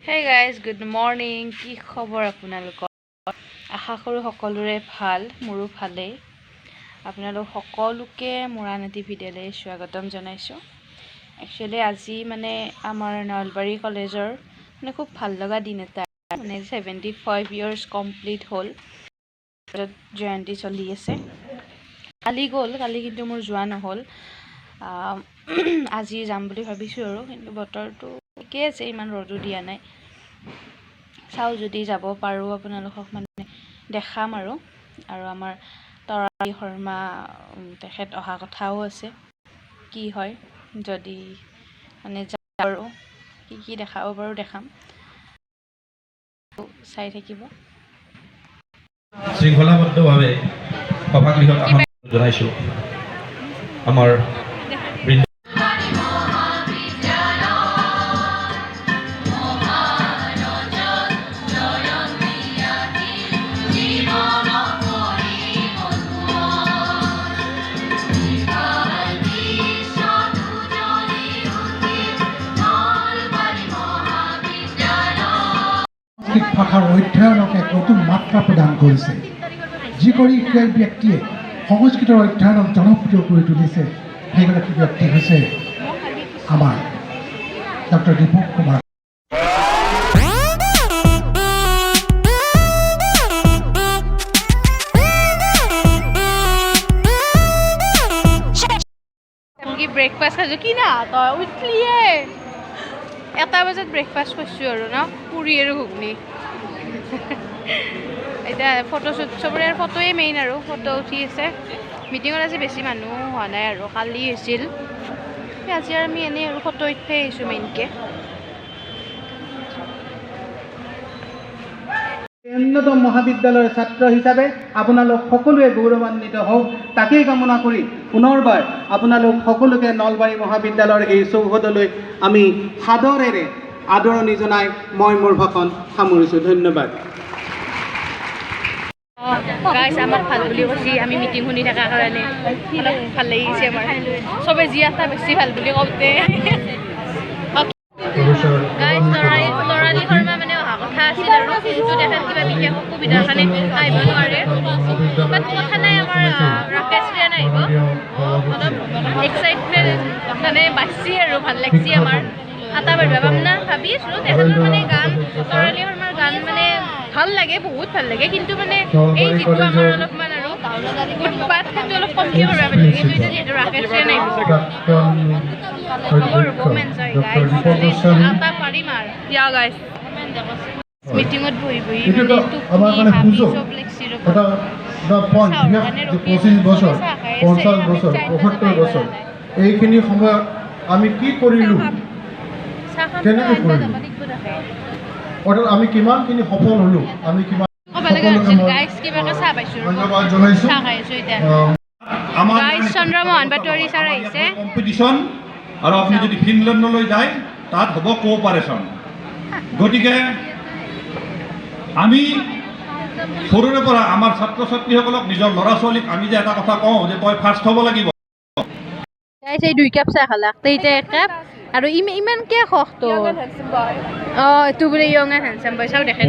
Hey guys, good morning. কি খবৰ আপোনালোকৰ? আশা কৰো সকলোৰে ভাল, মোৰো ভালেই। আপোনালোক সকলোকে মোৰানেতি ভিডিঅ'লৈ স্বাগতম জনাইছো। একচুয়ালি আজি মানে আমাৰ নালবাৰী কলেজৰ মানে খুব ভাল লগা দিন এটা, মানে 75 ইয়াৰ্স কমপ্লিট হ'ল। জয়ন্তী চলি আছে। কালি কিন্তু মোৰ যোৱা নহ'ল। আজি যাম বুলি ভাবিছো আৰু, কিন্তু বতৰটো ঠিকে আছে, ইমান ৰ'দো দিয়া নাই। চাও যদি যাব পাৰো আপোনালোকক মানে দেখাম আৰু আমাৰ তৰালি শৰ্মা তেখেত অহা কথাও আছে। কি হয় যদি মানে যাওঁ আৰু কি দেখাব পাৰো দেখাম, চাই থাকিব। শৃংখলাবদ্ধভাৱে সভাগৃহত জনাইছো আমাৰ ভাষাৰ অধ্যয়নক এক নতুন মাত্ৰা প্ৰদান কৰিছে, যি কৰি সেই ব্যক্তিয়ে সংস্কৃতৰ অধ্যয়নক জনপ্ৰিয় কৰি তুলিছে। সেইগৰাকী ব্যক্তি হৈছে আমাৰ ডক্টৰ দীপক কুমাৰ। ব্ৰেকফাষ্ট খাইছো কি না তই উঠলিয়ে 1টা বজাত ব্ৰেকফাষ্ট কৰিছো আৰু ন, পুৰি আৰু ঘুগনি। এতিয়া ফটোশ্বুট, চবৰে ফটোৱে মেইন আৰু ফটো উঠি আছে। মিটিঙত আজি বেছি মানুহ হোৱা নাই আৰু, কালি হৈছিল। আজি আৰু আমি এনেই আৰু ফটো উঠি আহিছোঁ মেইনকৈ। উন্নতম মহাবিদ্যালয়ৰ ছাত্ৰ হিচাপে আপোনালোক সকলোৱে গৌৰৱান্বিত হওক, তাকেই কামনা কৰি পুনৰবাৰ আপোনালোক সকলোকে নলবাৰী মহাবিদ্যালয়ৰ এই চৌহদলৈ আমি সাদৰেৰে আদৰণি জনাই মই মোৰ ভাষণ সামৰিছোঁ। ধন্যবাদ। গাইজ আমাক ভাল বুলি কৈছি, আমি মিটিং শুনি থকাৰ কাৰণে অলপ ভাল লাগিছে আমাৰ। চবে যি এটা বেছি ভাল বুলি কওঁতে গাইজ তৰালি শৰ্মা মানে অহা কথা আছিল আৰু, কিন্তু তেখেত কিবা বিশেষ অসুবিধাৰ কাৰণে আহিব নোৱাৰে। বাট কথা নাই, আমাৰ ৰাকেশ ৰিয়ান আহিব। অলপ এক্সাইটমেণ্ট মানে বাঢ়ছি আৰু ভাল লাগছি আমাৰ। আটা বাঢ়িব পাম না ভাবি আছিলোঁ। তেখেতৰ মানে গান, তৰালি শৰ্মাৰ গান মানে ভাল লাগে, বহুত ভাল লাগে, কিন্তু মানে এই যিটো আমাৰ অলপমান আৰু উৎপাত সেইটো অলপ কমকৈ কৰিব লাগে। কিন্তু এতিয়া যিহেতু ৰাকেশ ৰিয়ান আহিব, আটা পাৰিম আৰু দিয়া গাইজ। মিটিঙত বহি আমাৰ কাৰণে সুযোগ, এটা 25 বছৰ, 50 বছৰ, 75 বছৰ, এইখিনি সময়ত আমি কি কৰিলোঁ, কেনেকৈ কৰিলোঁ, অৰ্থাৎ আমি কিমানখিনি সফল হ'লোঁ, আমি কিমান ধন্যবাদ জনাইছোঁ। কম্পিটিশ্যন, আৰু আপুনি যদি ফিনলেণ্ডলৈ যায় তাত হ'ব কোঅপাৰেশ্যন। গতিকে আমি সৰুৰে পৰা আমাৰ ছাত্ৰ ছাত্ৰীসকলক, নিজৰ ল'ৰা ছোৱালীক আমি যে এটা কথা কওঁ যে তই ফাৰ্ষ্ট হ'ব লাগিব। এই 2 কাপ চাহ খালাক, এতিয়া 1 কাপ আৰু ইমানকে খখটো। এইটো বোলে ইয়ং এণ্ড হেণ্ডচাম বয়। চাওঁ দেখাই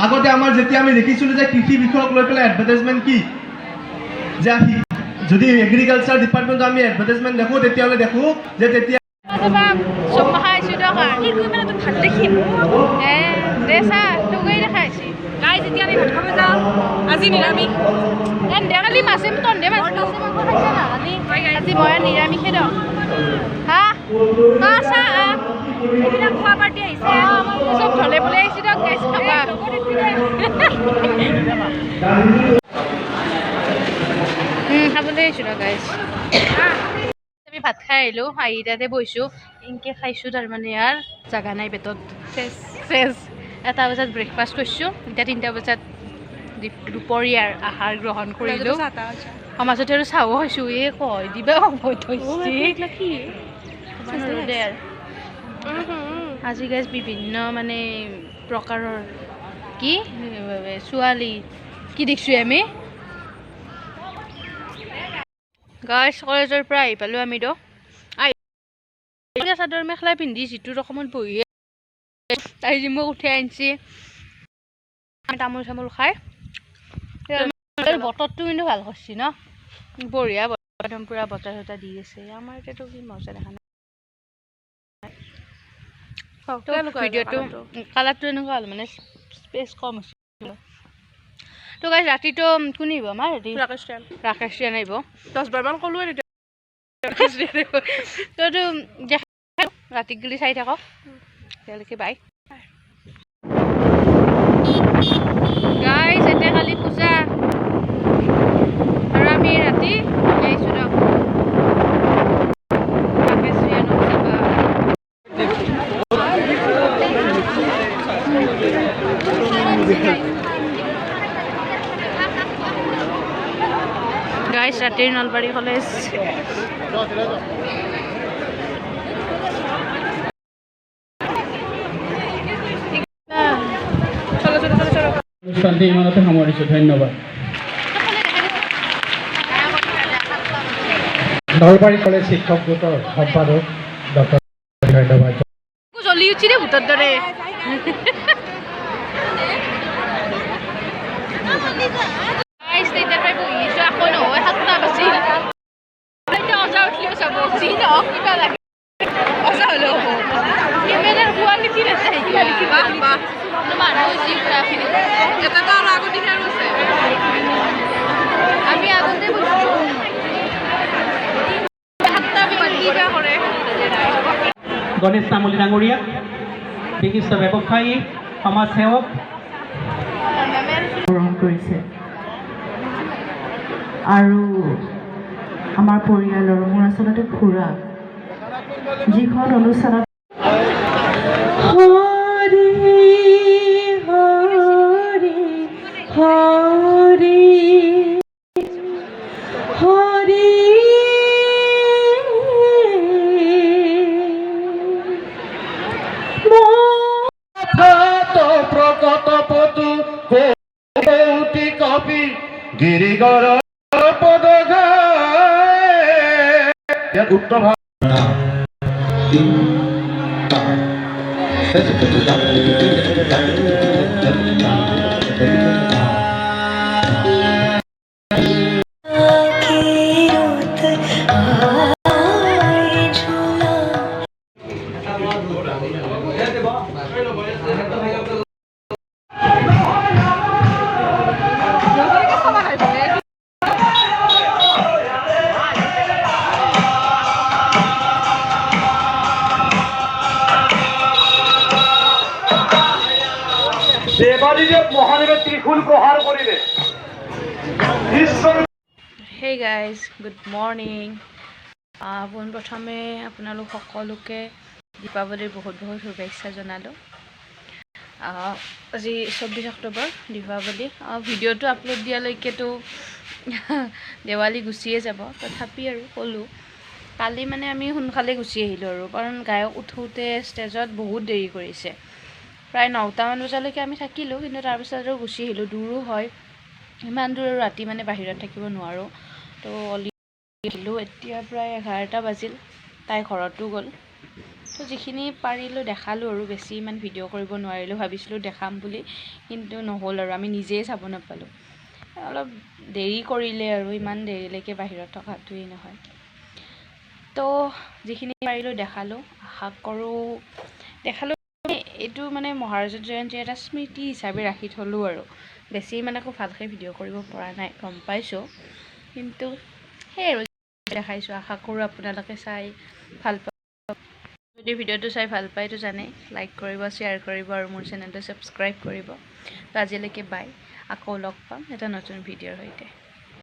আগতে আমাৰ যেতিয়া আমি দেখিছিলোঁ যে কৃষি বিষয়ক লৈ পেলাই এডভাৰটাইজমেণ্ট কি, যে যদি এগ্ৰিকালচাৰ ডিপাৰ্টমেণ্টত আমি এডভাৰটাইজমেণ্ট দেখোঁ, তেতিয়াহ'লে দেখোঁ যে তেতিয়া ভাল দেখিম দে চাহ তোকেই দেখাইছি। গাই যেতিয়া আমি ভাত খাব যাওঁ, আজি নিৰামিষ কালি মাছে তন্ধে মাছ মাংস খাইছে না, আজি মই নিৰামিষে দিওঁ। হা চাহ এইবিলাক খোৱা পাৰ্টি আহিছে, চব ঢলে পলে আহিছে দিয়ক গাইছ খাবা। খাবলৈ আহিছোঁ ন গাইছ। আমি ভাত খাই আহিলোঁ, আহি তাতে বহিছোঁ, এনেকৈ খাইছোঁ। তাৰমানে ইয়াৰ জাগা নাই পেটত, চেচ 1টা বজাত ব্ৰেকফাষ্ট কৰিছোঁ, এতিয়া 3টা বজাত দুপৰীয়াৰ আহাৰ গ্ৰহণ কৰিলোঁ। মাজতে আৰু চাহো খাইছোঁ। এই কয় দিবা আজি গাইজ বিভিন্ন মানে প্ৰকাৰৰ কি ছোৱালী কি দেখিছোঁ আমি গাইছ কলেজৰ পৰা আহি পালোঁ আমি চাদৰ মেখেলা পিন্ধি যিটো ৰকমত বহি তাই যি মোক উঠাই আনিছে তামোল চামোল খাই বতৰটো কিন্তু ভাল কৰিছে ন বঢ়িয়া একদম পুৰা বতাহ চতাহ দি আছে আমাৰ এতিয়াতো কি মজা দেখা নাই ভিডিঅ'টো কালাৰটো এনেকুৱা হ'ল মানে স্পেচ কম আছে তো গাইছ ৰাতিটো কোনে আহিব আমাৰ ৰাকেশ ৰিয়ান আহিব 10 বাৰমান ক'লোৱে তইতো ৰাতি গলি চাই থাকক তেওঁলোকে বাই গাইছ এতিয়া কালি পূজা আৰু আমি ৰাতি আহিছোঁ দিয়ক ৰাকেশ ৰিয়ানক চাবা গাইছ ৰাতিৰ নলবাৰী কলেজ অনুষ্ঠানটি ইমানতে সামৰিছোঁ ধন্যবাদ নলবাৰী কলেজ শিক্ষক গোটৰ সম্পাদক ডক্টৰ ধন্যবাদ জ্বলি উঠি দে ভূতৰ দৰে আমি আগতে গণেশ তামুলী ডাঙৰীয়া বিশিষ্ট ব্যৱসায়ী সমাজসেৱক গ্ৰহণ কৰিছে আৰু আমাৰ পৰিয়ালৰ মোৰ আচলতে খুৰা যিখন অনুষ্ঠানত হৰি হৰি হৰি হৰি প্ৰকট পতু কৌটি কপি গিৰিগৰ পদ ইয়াত উত্তৰ দেৱালীদেৱ মহাদেৱে ত্ৰিশূল প্ৰহাৰ কৰিলে Hey guys, good morning. পোনপ্ৰথমে আপোনালোক সকলোকে দীপাৱলীৰ বহুত বহুত শুভেচ্ছা জনালোঁ আজি 24 অক্টোবৰ দীপাৱলী ভিডিঅ'টো আপলোড দিয়ালৈকেতো দেৱালী গুচিয়ে যাব তথাপি আৰু ক'লোঁ কালি মানে আমি সোনকালে গুচি আহিলোঁ আৰু কাৰণ গায়ক উঠোঁতে ষ্টেজত বহুত দেৰি কৰিছে প্ৰায় 9টামান বজালৈকে আমি থাকিলোঁ কিন্তু তাৰপিছত আৰু গুচি আহিলোঁ দূৰো হয় ইমান দূৰ আৰু ৰাতি মানে বাহিৰত থাকিব নোৱাৰোঁ তো আহিলোঁ এতিয়া প্ৰায় 11টা বাজিল তাই ঘৰতো গ'ল তো যিখিনি পাৰিলোঁ দেখালোঁ আৰু বেছি ইমান ভিডিঅ' কৰিব নোৱাৰিলোঁ ভাবিছিলোঁ দেখাম বুলি কিন্তু নহ'ল আৰু আমি নিজেই চাব নাপালোঁ অলপ দেৰি কৰিলে আৰু ইমান দেৰিলৈকে বাহিৰত থকাটোৱেই নহয় তো যিখিনি পাৰিলোঁ দেখালোঁ আশা কৰোঁ দেখালোঁ এইটো মানে মহাৰাজৰ জয়ন্তী এটা স্মৃতি হিচাপে ৰাখি থলোঁ আৰু বেছি মানে আকৌ ভালকৈ ভিডিঅ' কৰিব পৰা নাই গম পাইছোঁ কিন্তু সেই আৰু দেখাইছোঁ আশা কৰোঁ আপোনালোকে চাই ভাল পাব যদি ভিডিঅ'টো চাই ভাল পায় তো জানে লাইক কৰিব শ্বেয়াৰ কৰিব আৰু মোৰ চেনেলটো ছাবস্ক্ৰাইব কৰিব তো আজিলৈকে বাই আকৌ লগ পাম এটা নতুন ভিডিঅ'ৰ সৈতে